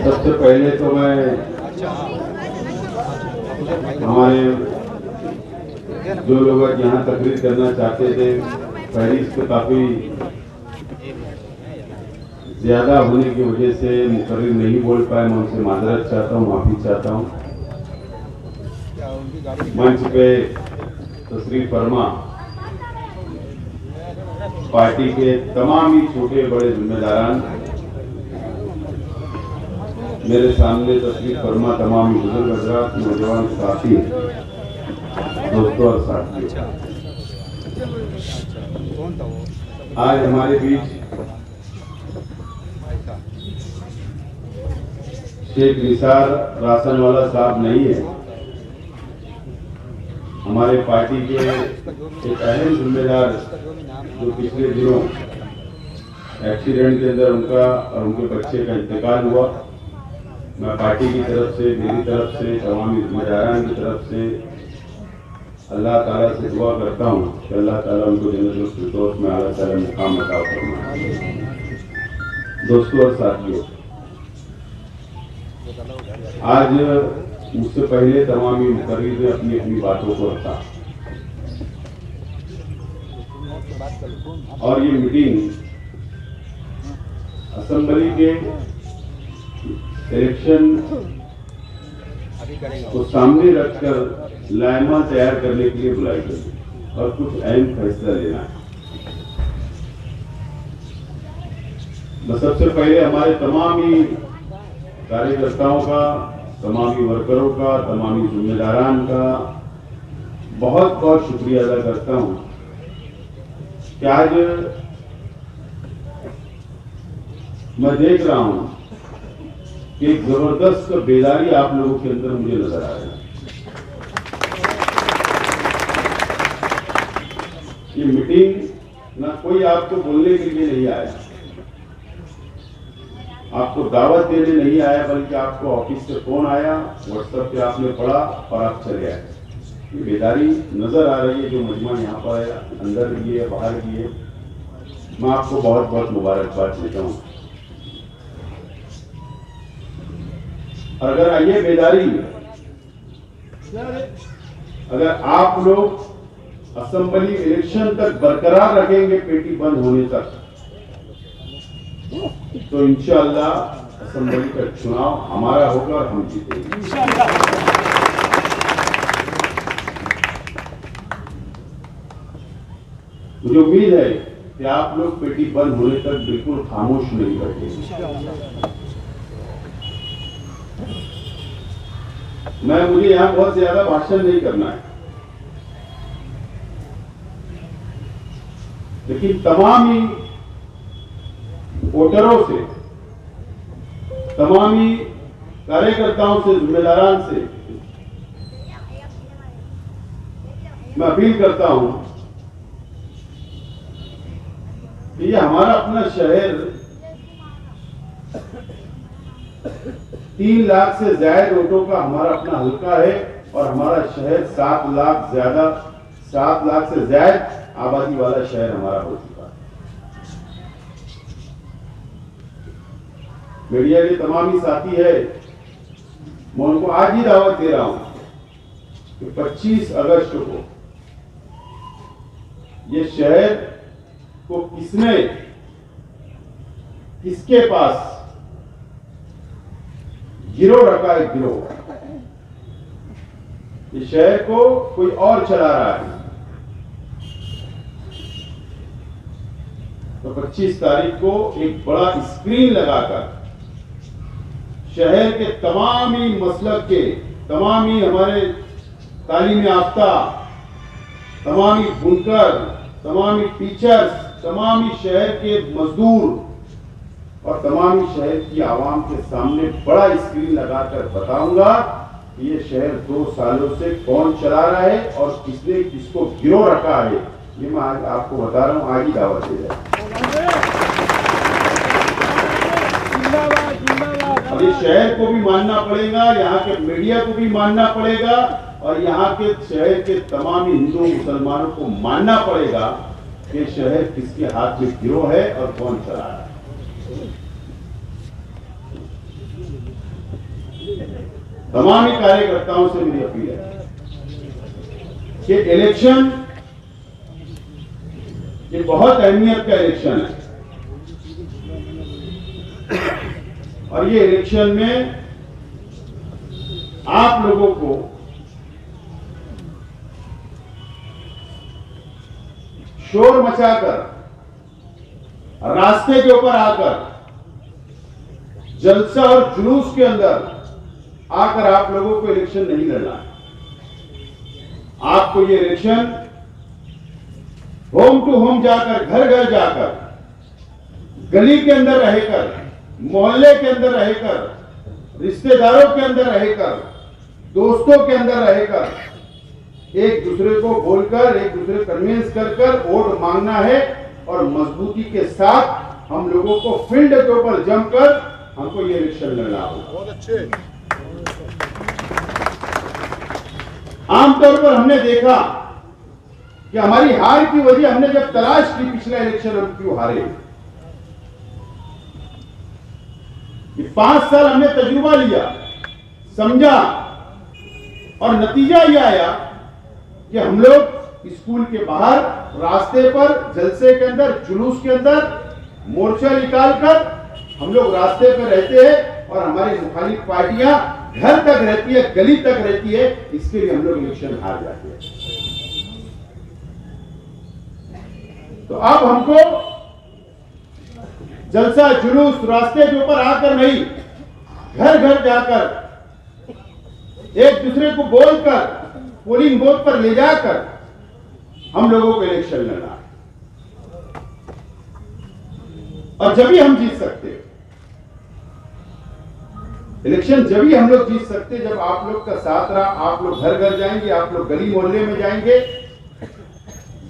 सबसे पहले तो मैं हमारे जो लोग यहाँ तकरीर करना चाहते थे फहरिस्त तो काफी ज्यादा होने की वजह से मुकर्रिर नहीं बोल पाए। मैं उनसे माजरत चाहता हूँ, माफी चाहता हूँ। मंच पे तशरीफ फरमा पार्टी के तमाम ही छोटे बड़े जिम्मेदारान, मेरे सामने तशरीफ फरमा तमाम ही बुजुर्ग हजरात, नौजवान साथी, दोस्तों और साथियों, आज हमारे बीच शेख निसार रासनवाला साहब नहीं है। हमारे पार्टी के एक अहम जिम्मेदार जो पिछले दिनों एक्सीडेंट के अंदर उनका और उनके बच्चे का इंतकाल हुआ, मैं पार्टी की तरफ से, मेरी तरफ से, तमाम जिम्मेदारान की तरफ से अल्लाह ताला से दुआ करता हूँ कि अल्लाह ताला उनको जन्नतुल फिरदौस में आला ताला मुकाम अता फरमाए। दोस्तों और साथियों, आज मुझसे पहले तमाम मुकर्रिर ने अपनी अपनी बातों को रखा और ये मीटिंग असेंबली के इलेक्शन को सामने रखकर लायमा तैयार करने के लिए बुलाई गई और कुछ अहम फैसला लेना है। मैं सबसे पहले हमारे तमाम ही कार्यकर्ताओं का, तमामी वर्करों का, तमामी जिम्मेदारान का बहुत बहुत शुक्रिया अदा करता हूं कि आज मैं देख रहा हूं कि एक जबरदस्त बेदारी आप लोगों के अंदर मुझे नजर आ रही है। ये मीटिंग ना कोई आपको बोलने के लिए नहीं आया, आपको दावत देने नहीं आया, बल्कि आपको ऑफिस से फोन आया, व्हाट्सएप पे आपने पढ़ा और आप चले आए। ये बेदारी नजर आ रही है जो मजमा यहाँ पर है, अंदर भी है, बाहर भी है। मैं आपको बहुत बहुत मुबारकबाद देता हूँ। और अगर ये बेदारी, अगर आप लोग असेंबली इलेक्शन तक बरकरार रखेंगे, पेटी बंद होने तक, तो इंशाअल्लाह असेंबली का चुनाव हमारा होगा और हम जीतेंगे इंशाअल्लाह। मुझे उम्मीद है कि आप लोग पेटी बंद होने तक बिल्कुल खामोश नहीं बैठेंगे। मुझे यहां बहुत ज्यादा भाषण नहीं करना है, लेकिन तमाम ही वोटरों से, तमामी कार्यकर्ताओं से, जिम्मेदारान से मैं अपील करता हूं कि ये हमारा अपना शहर 3 लाख से ज्यादा वोटों का हमारा अपना हल्का है और हमारा शहर 7 लाख से ज्यादा आबादी वाला शहर हमारा हो चुका है। मीडिया के तमाम ही साथी है, मैं उनको आज ही दावत दे रहा हूं कि 25 अगस्त को ये शहर को किसके पास गिरोह रखा है, गिरोह, ये शहर को कोई और चला रहा है। तो 25 तारीख को एक बड़ा स्क्रीन लगाकर शहर के तमाम ही मसलक के, तमाम ही हमारे तालीम याफ्ता, तमाम ही बुनकर, तमाम ही टीचर्स, तमाम ही शहर के मजदूर और तमाम ही शहर की आवाम के सामने बड़ा स्क्रीन लगाकर बताऊंगा कि ये शहर 2 सालों से कौन चला रहा है और किसने किसको गिरोह रखा है। ये मैं आज आपको बता रहा हूं, आज ही दावत दे रहा हूं। अब इस शहर को भी मानना पड़ेगा, यहाँ के मीडिया को भी मानना पड़ेगा और यहाँ के शहर के तमाम हिंदू मुसलमानों को मानना पड़ेगा कि शहर किसके हाथ में गिरोह है और कौन चला रहा है। तमाम ही कार्यकर्ताओं से मेरी अपील है कि इलेक्शन ये बहुत अहमियत का इलेक्शन है और ये इलेक्शन में आप लोगों को शोर मचाकर रास्ते के ऊपर आकर जलसा और जुलूस के अंदर आकर आप लोगों को इलेक्शन नहीं लड़ना है। आपको ये इलेक्शन होम टू होम जाकर, घर घर जाकर, गली के अंदर रहकर, मोहल्ले के अंदर रहकर, रिश्तेदारों के अंदर रहकर, दोस्तों के अंदर रहकर एक दूसरे को बोलकर, एक दूसरे कन्विंस कर वोट मांगना है और मजबूती के साथ हम लोगों को फील्ड के ऊपर जमकर हमको ये इलेक्शन लड़ना होगा। बहुत अच्छे। आमतौर पर हमने देखा कि हमारी हार की वजह हमने जब तलाश की पिछला इलेक्शन हम क्यों हारे, कि 5 साल हमने तजुर्बा लिया, समझा और नतीजा यह आया कि हम लोग स्कूल के बाहर, रास्ते पर, जलसे के अंदर, जुलूस के अंदर मोर्चा निकालकर हम लोग रास्ते पर रहते हैं और हमारी मुखालिफ पार्टियां घर तक रहती है, गली तक रहती है, इसके लिए हम लोग इलेक्शन हार जाते हैं। तो अब हमको जलसा जुलूस रास्ते के ऊपर आकर नहीं, घर घर जाकर एक दूसरे को बोलकर, पोलिंग बूथ पर ले जाकर हम लोगों को इलेक्शन लड़ना है। और जब ही हम जीत सकते हैं इलेक्शन, जब ही हम लोग जीत सकते हैं जब आप लोग का साथ रहा, आप लोग घर घर जाएंगे, आप लोग गली मोहल्ले में जाएंगे,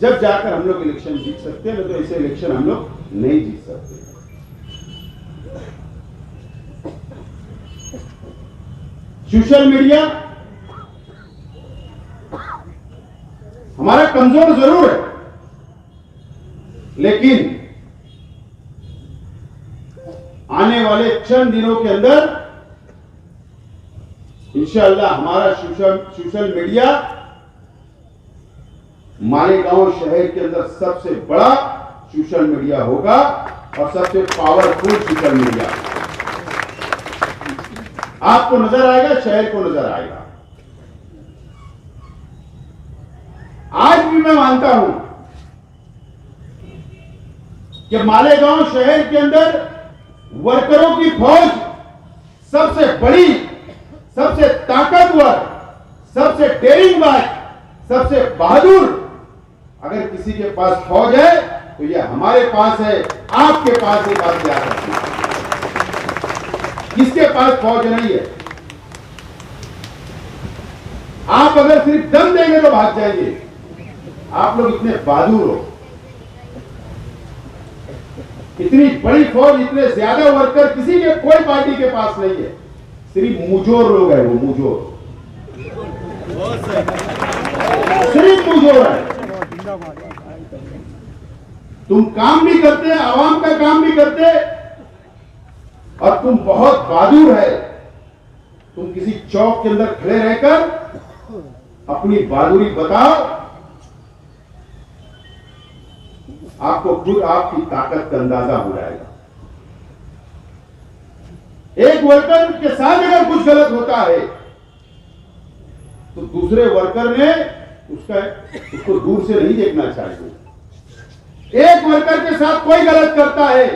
जब जाकर हम लोग इलेक्शन जीत सकते हैं। नहीं तो ऐसे इलेक्शन हम लोग नहीं जीत सकते। सोशल मीडिया हमारा कमजोर जरूर है, लेकिन आने वाले चंद दिनों के अंदर इंशाअल्लाह हमारा सोशल मीडिया मालेगांव शहर के अंदर सबसे बड़ा सोशल मीडिया होगा और सबसे पावरफुल सोशल मीडिया आपको नजर आएगा, शहर को नजर आएगा। आज भी मैं मानता हूं कि मालेगांव शहर के अंदर वर्करों की फौज सबसे बड़ी, सबसे ताकतवर, सबसे डेरिंगबाज, सबसे बहादुर अगर किसी के पास फौज है तो यह हमारे पास है, आपके पास एक बात याद रखना। किसके पास फौज नहीं है? आप अगर सिर्फ दम देंगे तो भाग जाएंगे। आप लोग इतने बहादुर हो, इतनी बड़ी फौज, इतने ज्यादा वर्कर किसी के, कोई पार्टी के पास नहीं है। सिर्फ मुजोर लोग हैं, वो मुजोर, सिर्फ मुजोर है। तुम काम भी करते, आवाम का काम भी करते और तुम बहुत बहादुर है। तुम किसी चौक के अंदर खड़े रहकर अपनी बहादुरी बताओ, आपको खुद आपकी ताकत का अंदाजा हो जाएगा। एक वर्कर के साथ अगर कुछ गलत होता है तो दूसरे वर्कर ने उसको दूर से नहीं देखना चाहिए। एक वर्कर के साथ कोई गलत करता है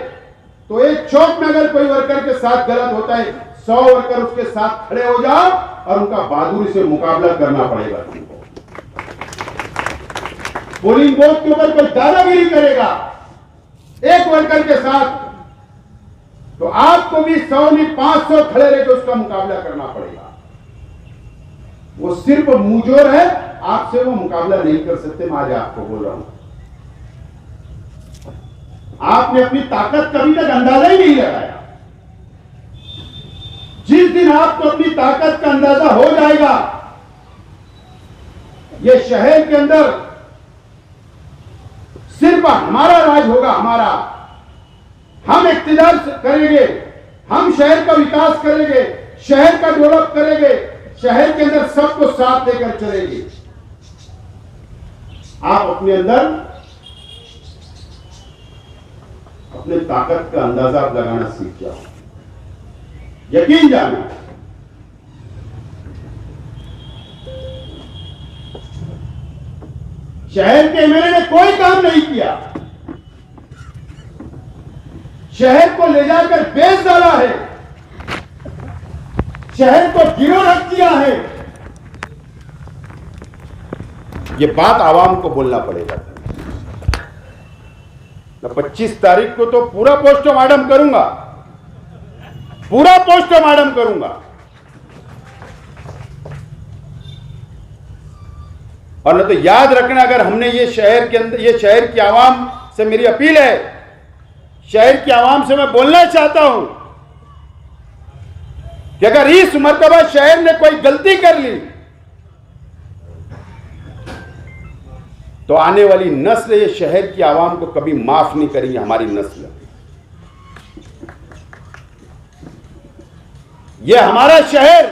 तो एक चौक में अगर कोई वर्कर के साथ गलत होता है, 100 वर्कर उसके साथ खड़े हो जाओ और उनका बहादुरी से मुकाबला करना पड़ेगा तुमको। पोलिंग बूथ के ऊपर कोई दादागिरी करेगा एक वर्कर के साथ तो आपको भी 100 नहीं 500 खड़े रह के उसका मुकाबला करना पड़ेगा। वो सिर्फ मुजोर है, आपसे वो मुकाबला नहीं कर सकते। मैं आज आपको बोल रहा हूं, आपने अपनी ताकत कभी तक अंदाजा ही नहीं लगाया। जिस दिन आपको अपनी ताकत का अंदाजा हो जाएगा, ये शहर के अंदर सिर्फ हमारा राज होगा, हमारा। हम इख्तियार करेंगे, हम शहर का विकास करेंगे, शहर का डेवलप करेंगे, शहर के अंदर सबको साथ लेकर चलेंगे, आप अपने अंदर अपने ताकत का अंदाजा लगाना सीख जाओ। यकीन जानो, शहर के एमएलए ने कोई काम नहीं किया, शहर को ले जाकर बेच डाला है, शहर को गिरो रख दिया है। ये बात आवाम को बोलना पड़ेगा। मैं 25 तारीख को तो पूरा पोस्टमार्टम करूंगा, पूरा पोस्टमार्टम करूंगा। और न तो याद रखना, अगर हमने ये शहर के अंदर, ये शहर की आवाम से मेरी अपील है, शहर की आवाम से मैं बोलना चाहता हूं कि अगर इस मर्तबा शहर ने कोई गलती कर ली तो आने वाली नस्ल ये शहर की आवाम को कभी माफ नहीं करेगी। हमारी नस्ल, ये हमारा शहर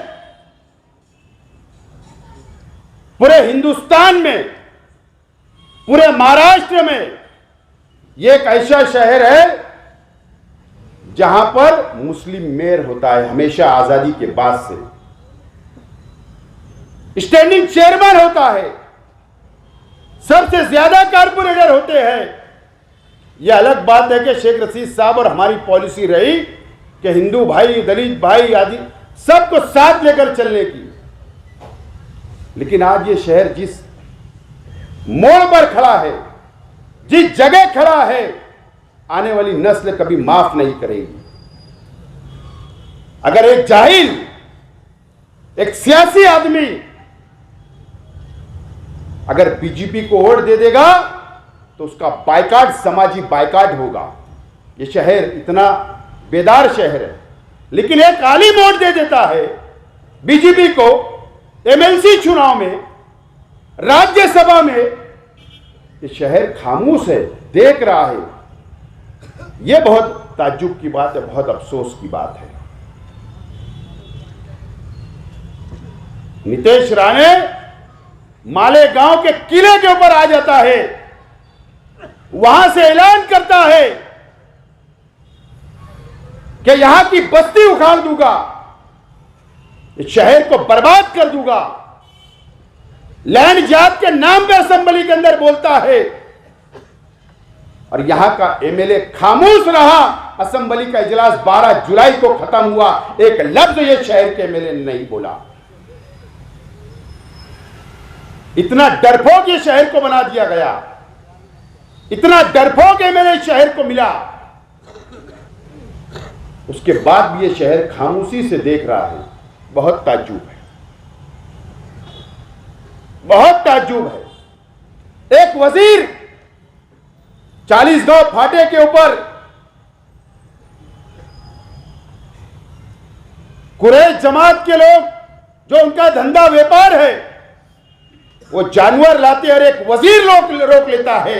पूरे हिंदुस्तान में, पूरे महाराष्ट्र में ये एक ऐसा शहर है जहां पर मुस्लिम मेयर होता है, हमेशा आजादी के बाद से स्टैंडिंग चेयरमैन होता है, सबसे ज्यादा कारपोरेटर होते हैं। यह अलग बात है कि शेख रशीद साहब और हमारी पॉलिसी रही कि हिंदू भाई, दलित भाई आदि सबको साथ लेकर चलने की, लेकिन आज ये शहर जिस मोड़ पर खड़ा है, जिस जगह खड़ा है, आने वाली नस्ल कभी माफ नहीं करेगी। अगर एक जाहिल, एक सियासी आदमी अगर बीजेपी को वोट दे देगा तो उसका बायकाट, समाजी बायकाट होगा। ये शहर इतना बेदार शहर है, लेकिन एक आलिम वोट दे देता है बीजेपी को एमएलसी चुनाव में, राज्यसभा में, ये शहर खामोश है, देख रहा है। ये बहुत ताज्जुब की बात है, बहुत अफसोस की बात है। नीतीश राणे मालेगांव के किले के ऊपर आ जाता है, वहां से ऐलान करता है कि यहां की बस्ती उखाड़ दूंगा, इस शहर को बर्बाद कर दूंगा। लैंड जात के नाम पे असेंबली के अंदर बोलता है और यहां का एमएलए खामोश रहा। असेंबली का इजलास 12 जुलाई को खत्म हुआ, एक लफ्ज ये शहर के एमएलए ने नहीं बोला। इतना डरपोक ये शहर को बना दिया गया, इतना डरपोक एमएलए शहर को मिला, उसके बाद भी ये शहर खामोशी से देख रहा है। बहुत ताज्जुब है, बहुत ताज्जुब है। एक वजीर 40 गांव फाटे के ऊपर कुरैश जमात के लोग, जो उनका धंधा व्यापार है, वो जानवर लाते और एक वजीर रोक लेता है।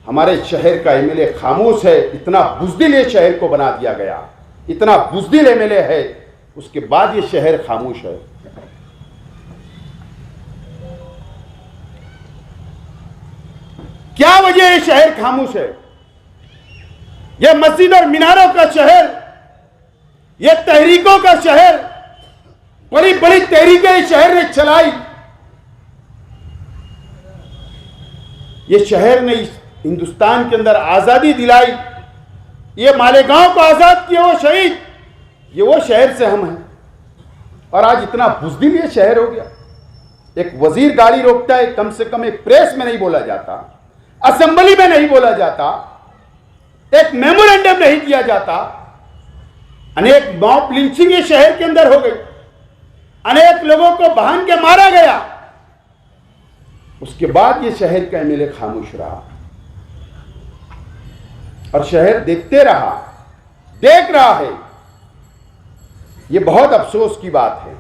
हमारे शहर का एमएलए खामोश है। इतना बुज़दिल ये शहर को बना दिया गया, इतना बुज़दिल एमएलए है, उसके बाद ये शहर खामोश है। क्या वजह ये शहर खामोश है? ये मस्जिद और मीनारों का शहर, ये तहरीकों का शहर, बड़ी बड़ी तहरीकें इस शहर ने चलाई। ये शहर ने हिंदुस्तान के अंदर आजादी दिलाई। ये मालेगांव को आजाद किया वो शहीद, ये वो शहर से हम हैं। और आज इतना बुज़दिल ये शहर हो गया। एक वजीर गाड़ी रोकता है, कम से कम एक प्रेस में नहीं बोला जाता, असेंबली में नहीं बोला जाता, एक मेमोरेंडम नहीं दिया जाता। अनेक मॉब लिंचिंग ये शहर के अंदर हो गई, अनेक लोगों को बांध के मारा गया। उसके बाद ये शहर का एमएलए खामोश रहा और शहर देखते रहा, देख रहा है। ये बहुत अफसोस की बात है।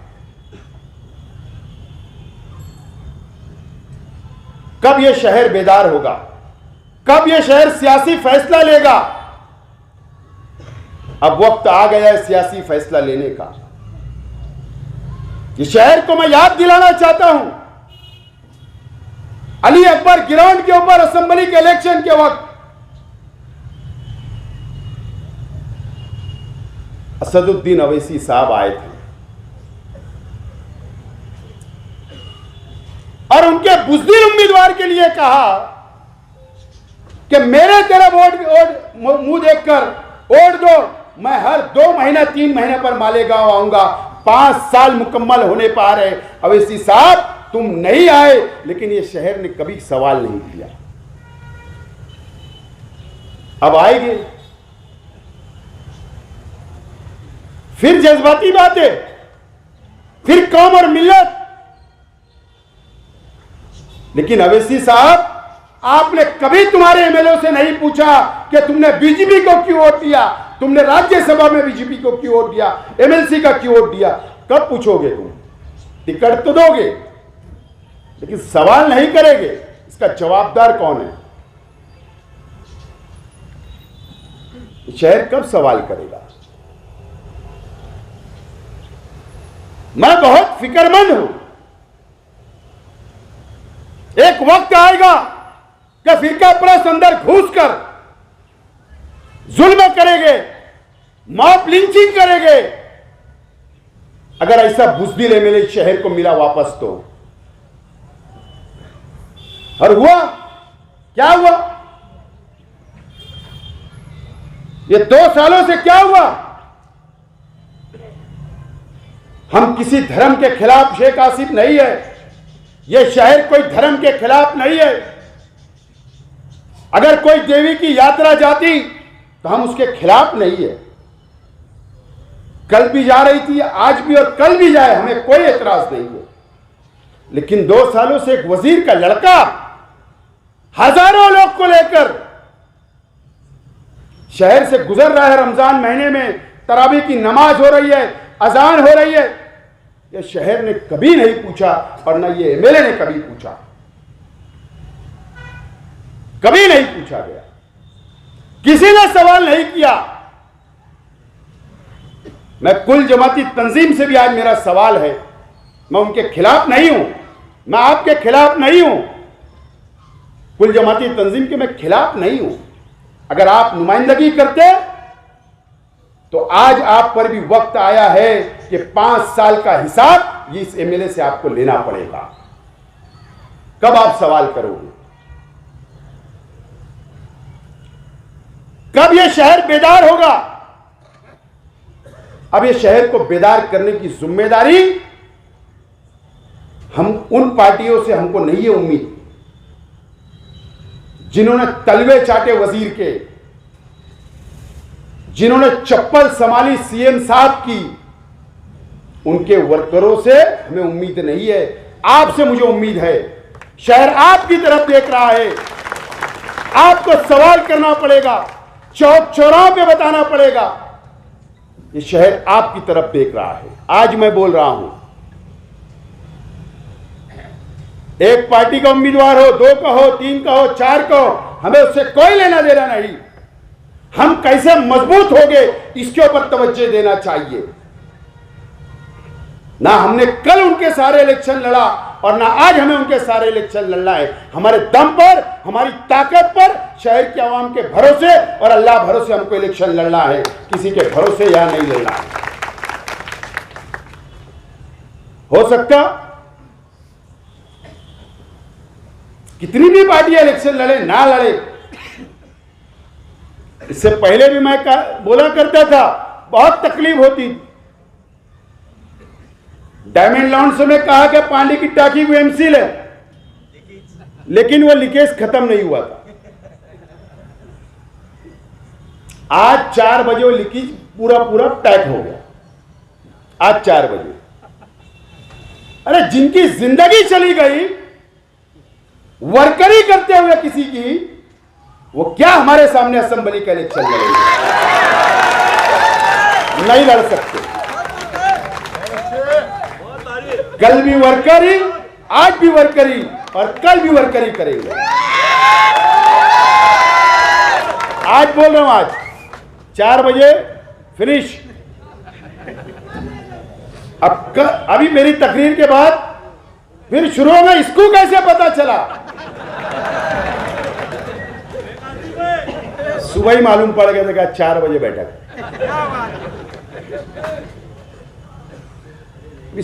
कब ये शहर बेदार होगा? कब ये शहर सियासी फैसला लेगा? अब वक्त आ गया है सियासी फैसला लेने का। ये शहर को मैं याद दिलाना चाहता हूं, अली अकबर ग्राउंड के ऊपर असेंबली के इलेक्शन के वक्त असदुद्दीन अवैसी साहब आए थे और उनके बुज़दिल उम्मीदवार के लिए कहा कि मेरे तेरा वोट मुंह देखकर वोट दो, मैं हर 2 महीना 3 महीने पर मालेगांव आऊंगा। 5 साल मुकम्मल होने पा रहे। अवैसी साहब तुम नहीं आए, लेकिन ये शहर ने कभी सवाल नहीं किया। अब आएंगे, फिर जज्बाती बातें, फिर कौम और मिल्लत। लेकिन अवैसी साहब, आपने कभी तुम्हारे एमएलए से नहीं पूछा कि तुमने बीजेपी को क्यों वोट दिया, तुमने राज्यसभा में बीजेपी को क्यों वोट दिया, एमएलसी का क्यों वोट दिया। कब पूछोगे तुम? टिकट तो दोगे, लेकिन सवाल नहीं करेंगे। इसका जवाबदार कौन है? शहर कब सवाल करेगा? मैं बहुत फिक्रमंद हूं। एक वक्त आएगा कि फिरका परस्त अंदर घुसकर जुल्म करेंगे, मॉब लिंचिंग करेंगे। अगर ऐसा बुज़दिल एमएलए शहर को मिला वापस तो। और हुआ क्या? हुआ ये 2 सालों से क्या हुआ? हम किसी धर्म के खिलाफ शेख आसिफ नहीं है, यह शहर कोई धर्म के खिलाफ नहीं है। अगर कोई देवी की यात्रा जाती तो हम उसके खिलाफ नहीं है। कल भी जा रही थी, आज भी और कल भी जाए, हमें कोई एतराज नहीं है। लेकिन 2 सालों से एक वजीर का लड़का हजारों लोग को लेकर शहर से गुजर रहा है। रमजान महीने में तरावी की नमाज हो रही है, अजान हो रही है। यह शहर ने कभी नहीं पूछा और ना ये एमएलए ने कभी पूछा, कभी नहीं पूछा गया, किसी ने सवाल नहीं किया। मैं कुल जमाती तंजीम से भी आज मेरा सवाल है, मैं उनके खिलाफ नहीं हूं, मैं आपके खिलाफ नहीं हूं, कुल जमाती तंजीम के मैं खिलाफ नहीं हूं। अगर आप नुमाइंदगी करते तो आज आप पर भी वक्त आया है कि 5 साल का हिसाब इस एमएलए से आपको लेना पड़ेगा। कब आप सवाल करोगे? कब यह शहर बेदार होगा? अब यह शहर को बेदार करने की जिम्मेदारी हम उन पार्टियों से हमको नहीं है उम्मीद जिन्होंने तलवे चाटे वजीर के, जिन्होंने चप्पल संभाली सीएम साहब की। उनके वर्करों से हमें उम्मीद नहीं है, आपसे मुझे उम्मीद है। शहर आपकी तरफ देख रहा है, आपको सवाल करना पड़ेगा, चौक चौराहों पे बताना पड़ेगा। ये शहर आपकी तरफ देख रहा है। आज मैं बोल रहा हूं, एक पार्टी का उम्मीदवार हो, 2 का हो, 3 का हो, 4 का हो, हमें उससे कोई लेना देना नहीं। हम कैसे मजबूत हो गए इसके ऊपर तवज्जो देना चाहिए। ना हमने कल उनके सारे इलेक्शन लड़ा और ना आज हमें उनके सारे इलेक्शन लड़ना है। हमारे दम पर, हमारी ताकत पर, शहर के आवाम के भरोसे और अल्लाह भरोसे हमको इलेक्शन लड़ना है, किसी के भरोसे या नहीं लड़ना है। हो सकता कितनी भी पार्टियां इलेक्शन लड़े ना लड़े, इससे पहले भी मैं बोला करता था, बहुत तकलीफ होती। डायमंड लॉन्च से मैं कहा कि पानी की टाकी को एमसील है, लेकिन वो लीकेज खत्म नहीं हुआ था। आज 4 बजे वो लीकेज पूरा पैक हो गया। आज 4 बजे। अरे जिनकी जिंदगी चली गई वर्करी करते हुए किसी की, वो क्या हमारे सामने असेंबली का इलेक्शन लड़ेंगे? नहीं लड़ सकते। कल भी वर्करी, आज भी वर्करी और कल भी वर्करी करेंगे। आज बोल रहा हूं, आज 4 बजे फिनिश। अभी मेरी तकरीर के बाद फिर शुरू में इसको कैसे पता चला? सुबह ही मालूम पड़ गया था कि 4 बजे बैठक।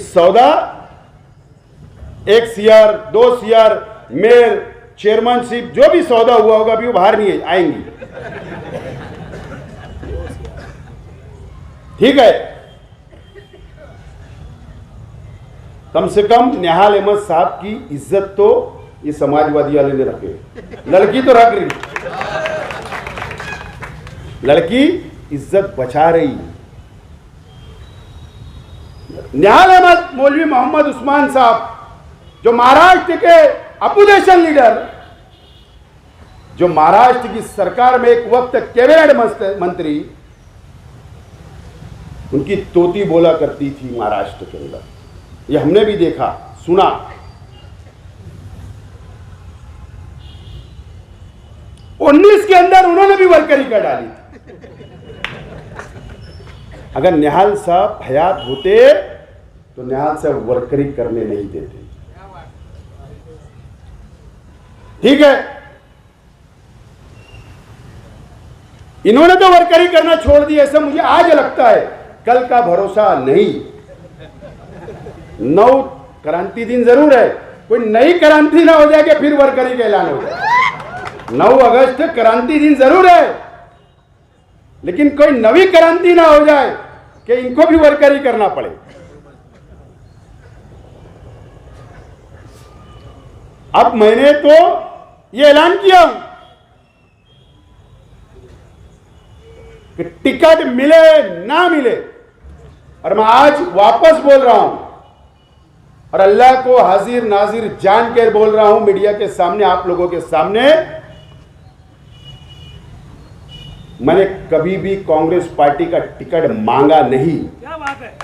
सौदा 1 CR 2 CR मेयर चेयरमैनशिप जो भी सौदा हुआ होगा अभी वो बाहर नहीं आएंगी। ठीक है, कम से कम निहाल अहमद साहब की इज्जत तो ये समाजवादी वाले ने रखे। लड़की तो रख रही, लड़की इज्जत बचा रही। निहाल अहमद मौलवी मोहम्मद उस्मान साहब जो महाराष्ट्र के अपोजिशन लीडर, जो महाराष्ट्र की सरकार में एक वक्त कैबिनेट मंत्री, उनकी तोती बोला करती थी महाराष्ट्र के अंदर। ये हमने भी देखा सुना। उन्नीस के अंदर उन्होंने भी वर्करी कर डाली। अगर निहाल साहब हयात होते तो निहाल साहब वर्करी करने नहीं देते। ठीक है, इन्होंने तो वर्करी करना छोड़ दी, ऐसा मुझे आज लगता है। कल का भरोसा नहीं। 9 क्रांति दिन जरूर है, कोई नई क्रांति ना हो जाए कि फिर वर्करी का ऐलान हो जाए। 9 अगस्त क्रांति दिन जरूर है, लेकिन कोई नवी क्रांति ना हो जाए कि इनको भी वर्करी करना पड़े। अब मैंने तो ये ऐलान किया कि टिकट मिले ना मिले, और मैं आज वापस बोल रहा हूं और अल्लाह को हाजिर नाजिर जान के बोल रहा हूं मीडिया के सामने, आप लोगों के सामने, मैंने कभी भी कांग्रेस पार्टी का टिकट मांगा नहीं। क्या बात है?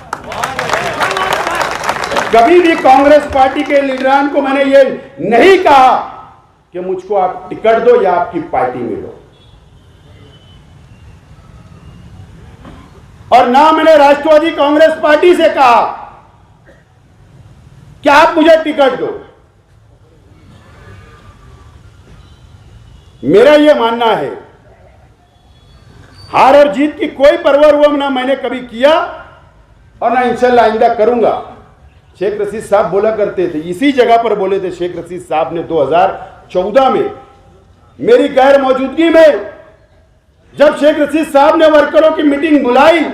कभी भी कांग्रेस पार्टी के लीडरान को मैंने ये नहीं कहा कि मुझको आप टिकट दो या आपकी पार्टी में दो, और ना मैंने राष्ट्रवादी कांग्रेस पार्टी से कहा कि आप मुझे टिकट दो। मेरा यह मानना है, हार और जीत की कोई परवाह हुआ ना मैंने कभी किया और ना इंशाल्लाह आइंदा करूंगा। शेख रशीद साहब बोला करते थे, इसी जगह पर बोले थे शेख रशीद साहब ने 2014 में मेरी गैर मौजूदगी में, जब शेख रशीद साहब ने वर्करों की मीटिंग बुलाई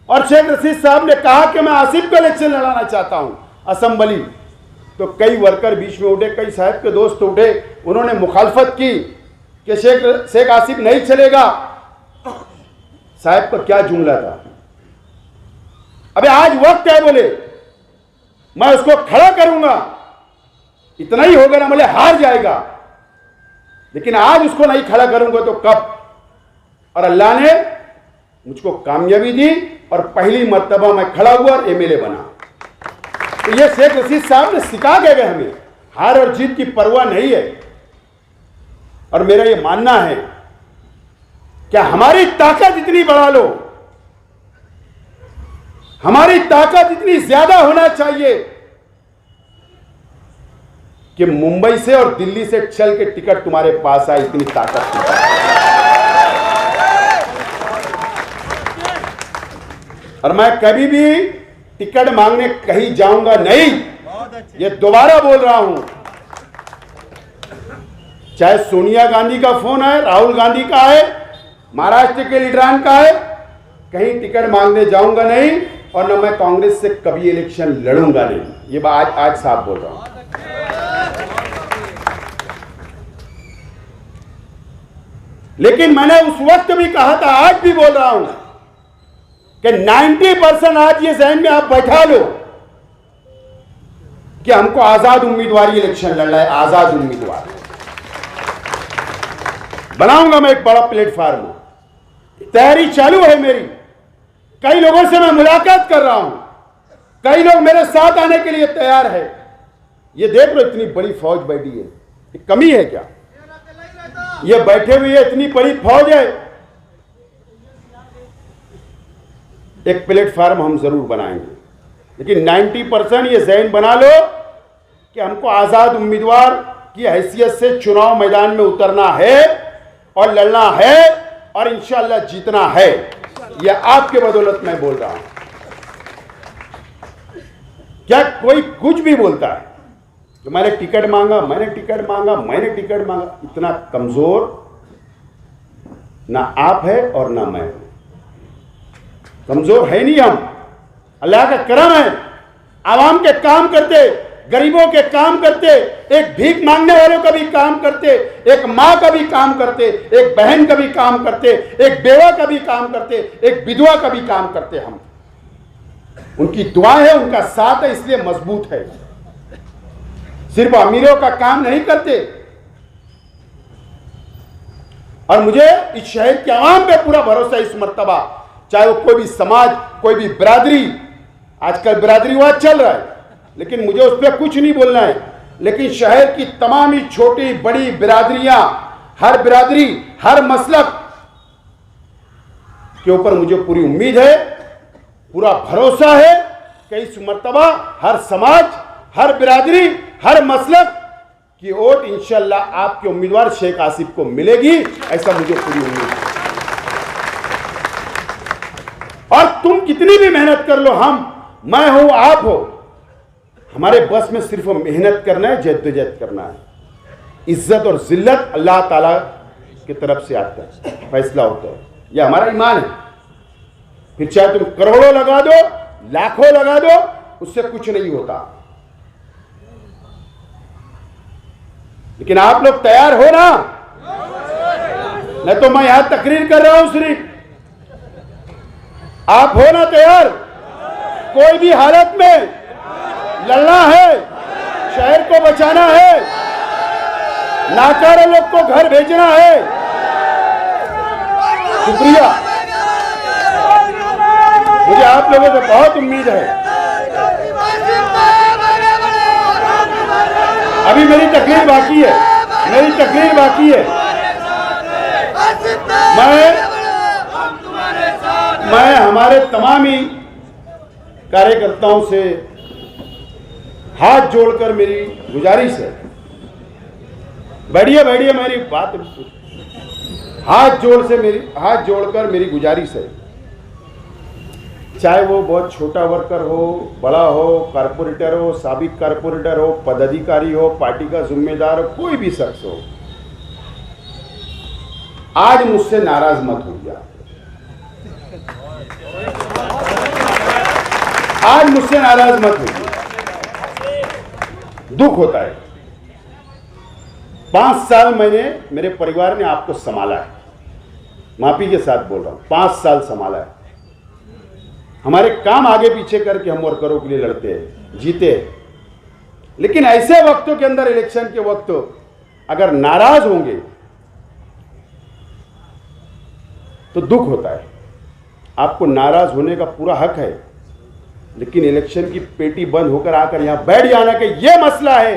और शेख रशीद साहब ने कहा कि मैं आसिफ को इलेक्शन लड़ाना चाहता हूं असेंबली, तो कई वर्कर बीच में उठे, कई साहब के दोस्त उठे, उन्होंने मुखालफत की कि शेख आसिफ नहीं चलेगा। साहब का क्या जुमला था, अबे आज वक्त है, बोले मैं उसको खड़ा करूंगा, इतना ही होगा ना, बोले हार जाएगा, लेकिन आज उसको नहीं खड़ा करूंगा तो कब। और अल्लाह ने मुझको कामयाबी दी और पहली मर्तबा मैं खड़ा हुआ और एमएलए बना। तो ये शेख रशीद साहब ने सिखा के गए हमें, हार और जीत की परवाह नहीं है। और मेरा ये मानना है कि हमारी ताकत इतनी बढ़ा लो, हमारी ताकत इतनी ज्यादा होना चाहिए कि मुंबई से और दिल्ली से चल के टिकट तुम्हारे पास आए, इतनी ताकत है। और मैं कभी भी टिकट मांगने कहीं जाऊंगा नहीं, ये दोबारा बोल रहा हूं। चाहे सोनिया गांधी का फोन है, राहुल गांधी का है, महाराष्ट्र के लीडरान का है, कहीं टिकट मांगने जाऊंगा नहीं, और न मैं कांग्रेस से कभी इलेक्शन लड़ूंगा नहीं। ये बात आज साफ बोल रहा हूं। लेकिन मैंने उस वक्त भी कहा था, आज भी बोल रहा हूं कि 90% आज ये जहन में आप बैठा लो कि हमको आजाद उम्मीदवारी इलेक्शन लड़ना है। आजाद उम्मीदवार बनाऊंगा मैं एक बड़ा प्लेटफॉर्म, तैयारी चालू है मेरी। कई लोगों से मैं मुलाकात कर रहा हूं, कई लोग मेरे साथ आने के लिए तैयार है। ये देख लो, इतनी बड़ी फौज बैठी है, ये कमी है क्या? ये बैठे हुए इतनी बड़ी फौज है। एक प्लेटफॉर्म हम जरूर बनाएंगे। लेकिन 90% ये ज़हन बना लो कि हमको आज़ाद उम्मीदवार की हैसियत से चुनाव मैदान में उतरना है और लड़ना है और इंशाअल्लाह जीतना है। यह आपके बदौलत मैं बोल रहा हूं। क्या कोई कुछ भी बोलता है कि मैंने टिकट मांगा, मैंने टिकट मांगा, मैंने टिकट मांगा, इतना कमजोर ना आप है और ना मैं हूं। कमजोर है नहीं हम, अल्लाह का करम है। आवाम के काम करते, गरीबों के काम करते, एक भीख मांगने वालों का भी काम करते, एक माँ का भी काम करते, एक बहन का भी काम करते, एक बेवा का भी काम करते, एक विधवा का भी काम करते। हम उनकी दुआ है, उनका साथ है, इसलिए मजबूत है। सिर्फ अमीरों का काम नहीं करते। और मुझे इस शहर के आवाम पे पूरा भरोसा है इस मर्तबा, चाहे वो कोई भी समाज, कोई भी बिरादरी, आजकल बिरादरीवाद चल रहा है, लेकिन मुझे उस पर कुछ नहीं बोलना है। लेकिन शहर की तमाम ही छोटी बड़ी बिरादरियां, हर बिरादरी, हर मसलक के ऊपर मुझे पूरी उम्मीद है, पूरा भरोसा है कि इस मर्तबा हर समाज, हर बिरादरी, हर मसलक की वोट इंशाअल्लाह आपके उम्मीदवार शेख आसिफ को मिलेगी, ऐसा मुझे पूरी उम्मीद है। और तुम कितनी भी मेहनत कर लो, मैं हूं, आप हो, हमारे बस में सिर्फ मेहनत करना है, जद्दोजहद करना है। इज्जत और जिल्लत अल्लाह ताला की तरफ से आता है, फैसला होता है, यह हमारा ईमान है। फिर चाहे तुम करोड़ों लगा दो, लाखों लगा दो, उससे कुछ नहीं होता। लेकिन आप लोग तैयार हो ना? नहीं तो मैं यहां तकरीर कर रहा हूं सिर्फ, आप हो ना तैयार? कोई भी हालत में लड़ना है, शहर को बचाना है, नाकारा लोग को घर भेजना है। शुक्रिया, मुझे आप लोगों से बहुत उम्मीद है। अभी मेरी तकरीर बाकी है, मेरी तकरीर बाकी है। मैं हमारे तमाम ही कार्यकर्ताओं से हाथ जोड़कर मेरी गुजारिश है, बैठिए बैठिए, मेरी बात, हाथ जोड़कर मेरी गुजारिश है, चाहे वो बहुत छोटा वर्कर हो, बड़ा हो, कारपोरेटर हो, साबिक कारपोरेटर हो, पदाधिकारी हो, पार्टी का जिम्मेदार हो, कोई भी शख्स हो, आज मुझसे नाराज मत होइए। आज मुझसे नाराज मत होइए, दुख होता है। 5 साल मेरे परिवार ने आपको संभाला है, माफी के साथ बोल रहा हूं, 5 साल संभाला है। हमारे काम आगे पीछे करके हम वर्करों के लिए लड़ते हैं, जीते हैं। लेकिन ऐसे वक्तों के अंदर, इलेक्शन के वक्त अगर नाराज होंगे तो दुख होता है। आपको नाराज होने का पूरा हक है, लेकिन इलेक्शन की पेटी बंद होकर आकर यहां बैठ जाना कि यह मसला है,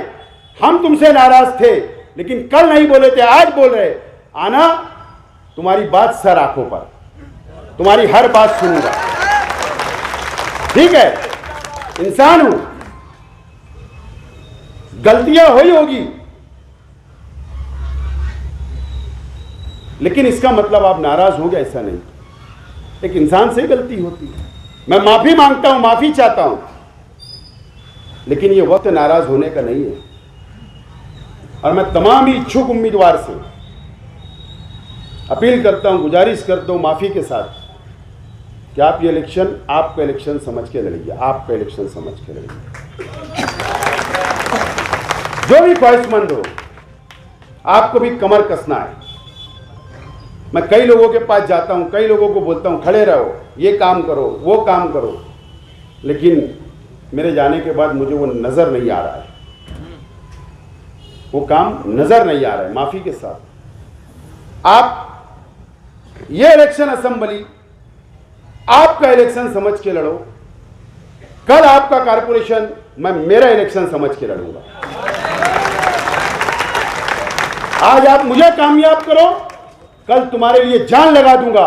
हम तुमसे नाराज थे लेकिन कल नहीं बोले थे, आज बोल रहे, आना, तुम्हारी बात सर आंखों पर, तुम्हारी हर बात सुनूंगा, ठीक है, इंसान हूं, गलतियां हुई होगी, लेकिन इसका मतलब आप नाराज हो गए, ऐसा नहीं। एक इंसान से गलती होती है, मैं माफी मांगता हूं, माफी चाहता हूं, लेकिन यह वक्त नाराज होने का नहीं है। और मैं तमाम ही इच्छुक उम्मीदवार से अपील करता हूं, गुजारिश करता हूं माफी के साथ कि आप ये इलेक्शन आपका इलेक्शन समझ के लड़िए, आपका इलेक्शन समझ के लड़िए। जो भी ख्वाहिशमंद हो, आपको भी कमर कसना है। मैं कई लोगों के पास जाता हूं, कई लोगों को बोलता हूं खड़े रहो, ये काम करो, वो काम करो, लेकिन मेरे जाने के बाद मुझे वो नजर नहीं आ रहा है, वो काम नजर नहीं आ रहा है। माफी के साथ आप ये इलेक्शन असेंबली आपका इलेक्शन समझ के लड़ो, कल आपका कारपोरेशन मैं मेरा इलेक्शन समझ के लड़ूंगा। आज आप मुझे कामयाब करो, कल तुम्हारे लिए जान लगा दूंगा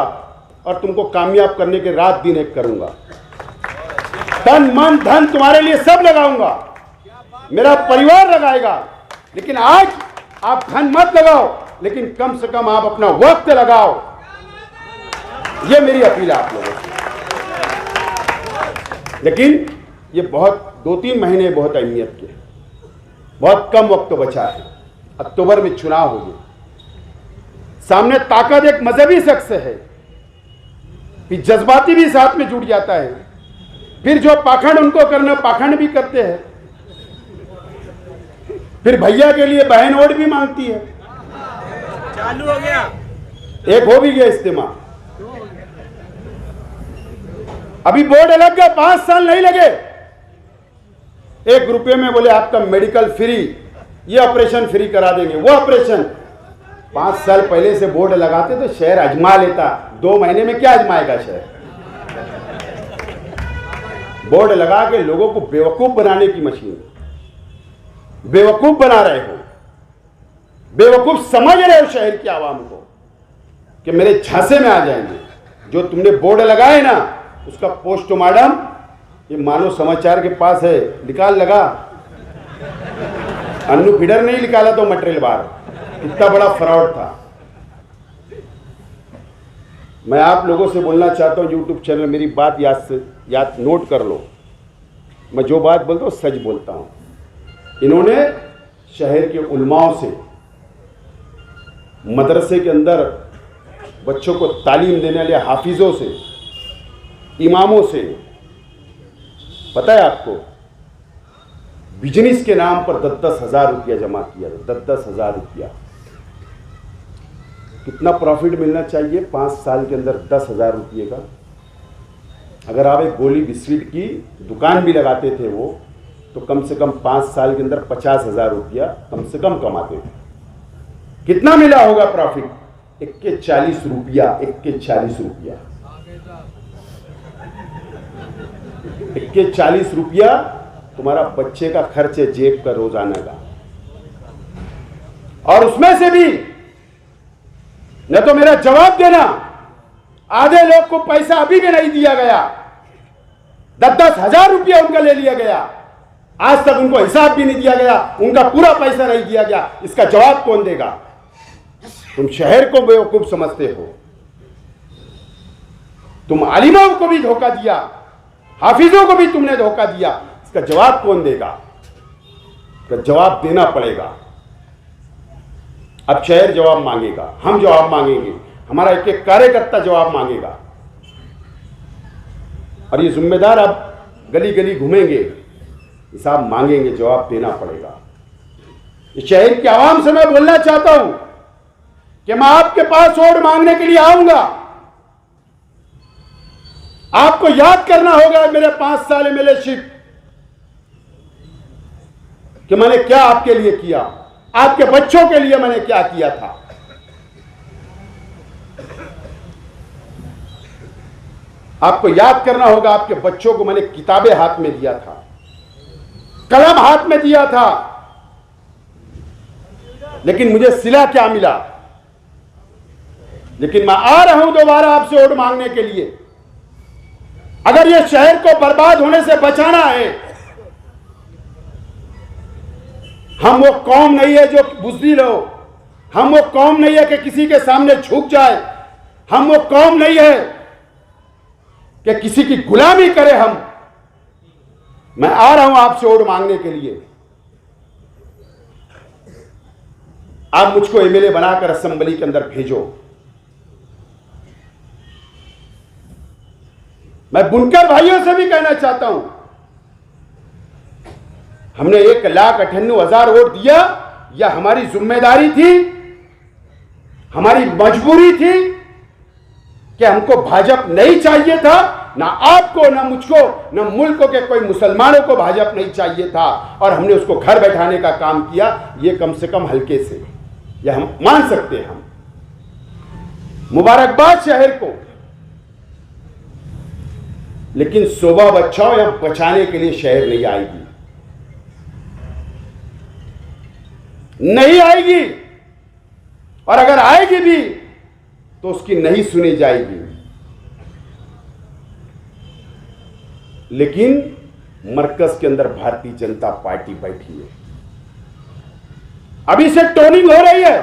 और तुमको कामयाब करने के रात दिन एक करूंगा। तन मन धन तुम्हारे लिए सब लगाऊंगा, मेरा परिवार लगाएगा, लेकिन आज आप धन मत लगाओ, लेकिन कम से कम आप अपना वक्त लगाओ। ये मेरी अपील है आप लोगों से। लेकिन ये बहुत 2-3 महीने बहुत अहमियत के, बहुत कम वक्त बचा है। अक्टूबर में चुनाव होंगे, सामने ताकत एक मजहबी शख्स है, फिर जज्बाती भी साथ में जुड़ जाता है, फिर जो पाखंड उनको करना पाखंड भी करते हैं, फिर भैया के लिए बहन वोट भी मांगती है। चालू हो गया, एक हो भी गया इस्तेमाल। अभी बोर्ड लग गया, 5 साल नहीं लगे, 1 रुपये में बोले आपका मेडिकल फ्री, ये ऑपरेशन फ्री करा देंगे, वो ऑपरेशन। 5 साल पहले से बोर्ड लगाते तो शहर अजमा लेता, 2 महीने में क्या अजमाएगा शहर। बोर्ड लगा के लोगों को बेवकूफ बनाने की मशीन, बेवकूफ बना रहे हो, बेवकूफ समझ रहे हो शहर की आवाम को कि मेरे झांसे में आ जाएंगे। जो तुमने बोर्ड लगाए ना, उसका पोस्टमार्टम ये मानो समाचार के पास है, निकाल लगा। अन्नू फीडर नहीं निकाला तो मटेरियल बाहर, इतना बड़ा फ्रॉड था। मैं आप लोगों से बोलना चाहता हूं, यूट्यूब चैनल, मेरी बात याद नोट कर लो। मैं जो बात बोलता हूं सच बोलता हूं। इन्होंने शहर के उलमाओं से, मदरसे के अंदर बच्चों को तालीम देने वाले हाफिजों से, इमामों से, पता है आपको, बिजनेस के नाम पर 10-10 हज़ार रुपया जमा किया, 10-10 हज़ार रुपया। कितना प्रॉफिट मिलना चाहिए 5 साल के अंदर? 10 हज़ार रुपये का। अगर आप एक गोली बिस्किट की दुकान भी लगाते थे वो, तो कम से कम 5 साल के अंदर 50 हज़ार रुपया कम से कम कमाते थे। कितना मिला होगा प्रॉफिट? 41 रुपया, 41 रुपया, 41 रुपया तुम्हारा बच्चे का खर्च है, जेब का रोजाना का। और उसमें से भी न तो मेरा जवाब देना, आधे लोग को पैसा अभी भी नहीं दिया गया, 10-10 हज़ार रुपया उनका ले लिया गया, आज तक उनको हिसाब भी नहीं दिया गया, उनका पूरा पैसा नहीं दिया गया। इसका जवाब कौन देगा? तुम शहर को बेवकूफ समझते हो, तुम आलिमों को भी धोखा दिया, हाफिजों को भी तुमने धोखा दिया। इसका जवाब कौन देगा? इसका जवाब देना पड़ेगा। अब शहर जवाब मांगेगा, हम जवाब मांगेंगे, हमारा एक कार्यकर्ता जवाब मांगेगा, और ये जिम्मेदार अब गली गली घूमेंगे, हिसाब मांगेंगे, जवाब देना पड़ेगा। इस शहर की आवाम से मैं बोलना चाहता हूं कि मैं आपके पास वोट मांगने के लिए आऊंगा। आपको याद करना होगा मेरे 5 साल एमएलएशिप कि मैंने क्या आपके लिए किया, आपके बच्चों के लिए मैंने क्या किया था। आपको याद करना होगा, आपके बच्चों को मैंने किताबें हाथ में दिया था, कलम हाथ में दिया था, लेकिन मुझे सिला क्या मिला? लेकिन मैं आ रहा हूं दोबारा आपसे वोट मांगने के लिए। अगर यह शहर को बर्बाद होने से बचाना है, हम वो कौम नहीं है जो बुज़दिल हो, हम वो कौम नहीं है कि किसी के सामने झुक जाए, हम वो कौम नहीं है कि किसी की गुलामी करे हम। मैं आ रहा हूं आपसे वोट मांगने के लिए। आप मुझको एमएलए बनाकर असेंबली के अंदर भेजो। मैं बुनकर भाइयों से भी कहना चाहता हूं, हमने 1,98,000 वोट दिया, यह हमारी जिम्मेदारी थी, हमारी मजबूरी थी कि हमको भाजपा नहीं चाहिए था, ना आपको, ना मुझको, ना मुल्क के कोई मुसलमानों को भाजपा नहीं चाहिए था, और हमने उसको घर बैठाने का काम किया। ये कम से कम हल्के से, यह हम मान सकते हैं। हम मुबारकबाद शहर को, लेकिन शोभा बचाओ या बचाने के लिए शहर नहीं आएगी, नहीं आएगी। और अगर आएगी भी तो उसकी नहीं सुनी जाएगी। लेकिन मरकज के अंदर भारतीय जनता पार्टी बैठी है। अभी से टोनिंग हो रही है।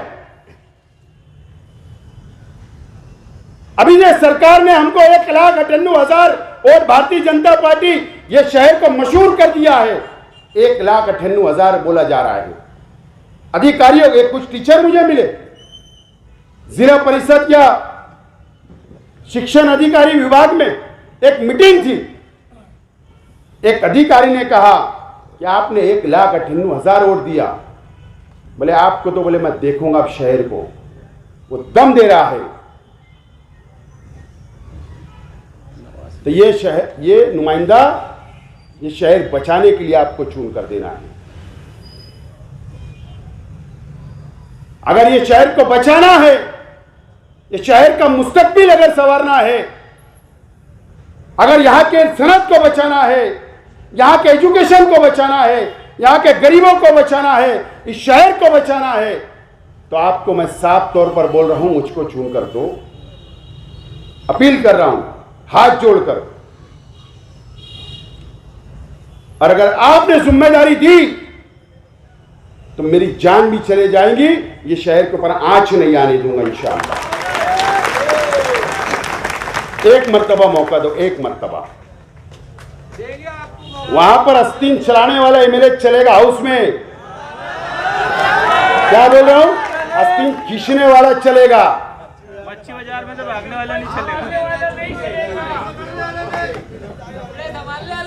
अभी ये सरकार ने हमको 1,98,000 वोट भारतीय जनता पार्टी ये शहर को मशहूर कर दिया है। 1,98,000 बोला जा रहा है। अधिकारियों के कुछ टीचर मुझे मिले, जिला परिषद या शिक्षण अधिकारी विभाग में एक मीटिंग थी। एक अधिकारी ने कहा कि आपने 1,98,000 वोट दिया। बोले आपको तो बोले मैं देखूंगा अब शहर को। वो दम दे रहा है। तो ये शहर, ये नुमाइंदा, ये शहर बचाने के लिए आपको चुन कर देना है। अगर ये शहर को बचाना है, ये शहर का मुस्तकबिल अगर संवारना है, अगर यहां के सनत को बचाना है, यहां के एजुकेशन को बचाना है, यहां के गरीबों को बचाना है, इस शहर को बचाना है, तो आपको मैं साफ तौर पर बोल रहा हूं, मुझको चुन कर दो। अपील कर रहा हूं हाथ जोड़कर। और अगर आपने जिम्मेदारी दी तो मेरी जान भी चले जाएंगी, ये शहर के ऊपर आंच नहीं आने दूंगा इंशाअल्लाह। एक मर्तबा मौका दो, एक मर्तबा। वहां पर अस्तीन चलाने वाला एमएलए चलेगा हाउस में। क्या बोल रहा हूं? अस्तीन खींचने वाला चलेगा। मच्छी बाजार में तो भागने वाला नहीं चलेगा।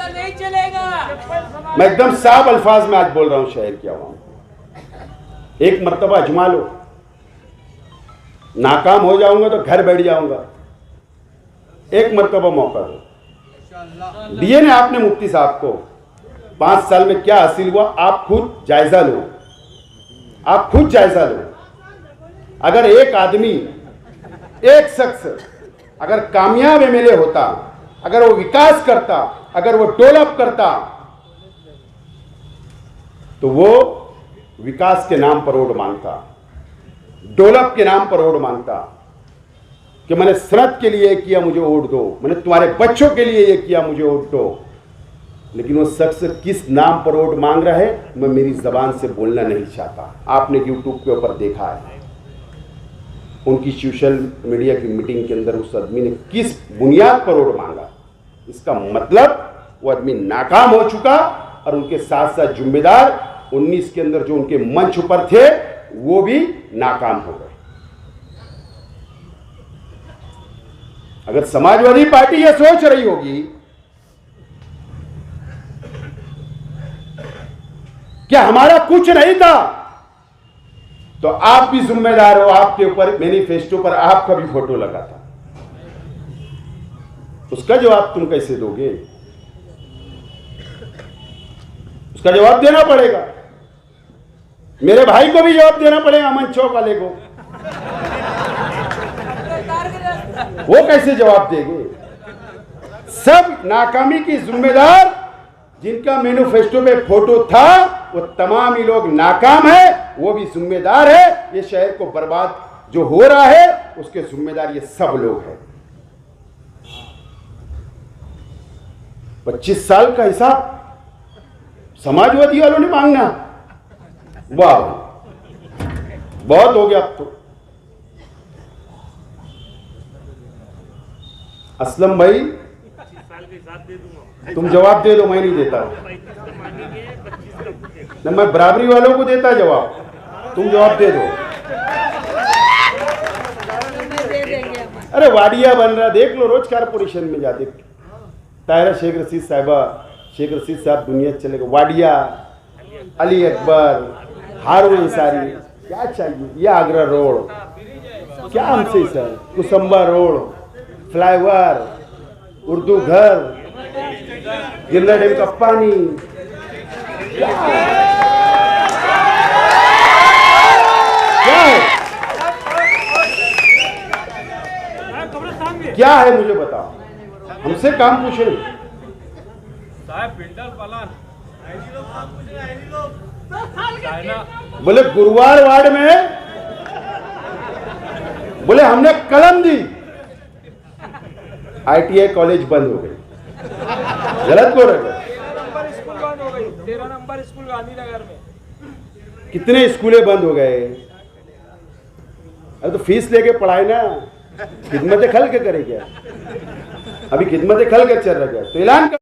नहीं चलेगा। मैं एकदम साफ अल्फाज में आज बोल रहा हूं शहर की आवाम। एक मर्तबा अजमा लो। नाकाम हो जाऊंगा तो घर बैठ जाऊंगा। एक मर्तबा मौका दो। दिए ने आपने मुफ्ती साहब को 5 साल में क्या हासिल हुआ, आप खुद जायजा लो। आप खुद जायजा लो। अगर एक आदमी, एक शख्स अगर कामयाब एमएलए होता, अगर वो विकास करता, अगर वो डेवलप करता, तो वो विकास के नाम पर वोट मांगता, डेवलप के नाम पर वोट मांगता कि मैंने सनत के लिए किया, मुझे वोट दो, मैंने तुम्हारे बच्चों के लिए ये किया, मुझे वोट दो। लेकिन वो शख्स किस नाम पर वोट मांग रहा है, मैं मेरी जबान से बोलना नहीं चाहता। आपने यूट्यूब के ऊपर देखा है उनकी सोशल मीडिया की मीटिंग के अंदर उस आदमी ने किस बुनियाद पर वोट मांगा। इसका मतलब वो आदमी नाकाम हो चुका और उनके साथ साथ जिम्मेदार 19 के अंदर जो उनके मंच ऊपर थे वो भी नाकाम हो गए। अगर समाजवादी पार्टी यह सोच रही होगी कि हमारा कुछ नहीं था, तो आप भी जिम्मेदार हो। आपके ऊपर मैनिफेस्टो पर आपका भी फोटो लगा था। उसका जवाब तुम कैसे दोगे? उसका जवाब देना पड़ेगा। मेरे भाई को भी जवाब देना पड़ेगा, अमन चौक वाले को। वो कैसे जवाब देंगे? सब नाकामी की जिम्मेदार जिनका मैनिफेस्टो में फोटो था वो तमाम ही लोग नाकाम है, वो भी जिम्मेदार है। ये शहर को बर्बाद जो हो रहा है उसके जिम्मेदार ये सब लोग हैं। 25 साल का हिसाब समाजवादी वालों ने मांगना, वाह बहुत हो गया अब तो। असलम भाई तुम जवाब दे दो, मैं नहीं देता। न मैं बराबरी वालों को देता जवाब, तुम जवाब दे दो। अरे वाडिया बन रहा, देख लो रोज कारपोरेशन में जाते। ताहिरा शेख रशीद साहिबा, शेख रशीद साहब दुनिया चलेगा। वाडिया, अली अकबर, हारून अंसारी, क्या चाहिए? ये आगरा रोड, क्या हमसे सर? कुसम्बा रोड, फ्लाईओवर, उर्दू घर, गिरला डैम का पानी, क्या है? क्या है मुझे बताओ, हमसे काम पूछे। बोले गुरुवार वार्ड में बोले हमने कलम दी, ITI कॉलेज बंद हो गई। गलत बोल रहे? भाई 13 नंबर स्कूल गांधीनगर में। कितने स्कूलें बंद हो गए। अरे तो फीस लेके पढ़ाए ना, खिदमत खल के करे क्या, अभी खिदमत खल के चल रहा है, तो ऐलान कर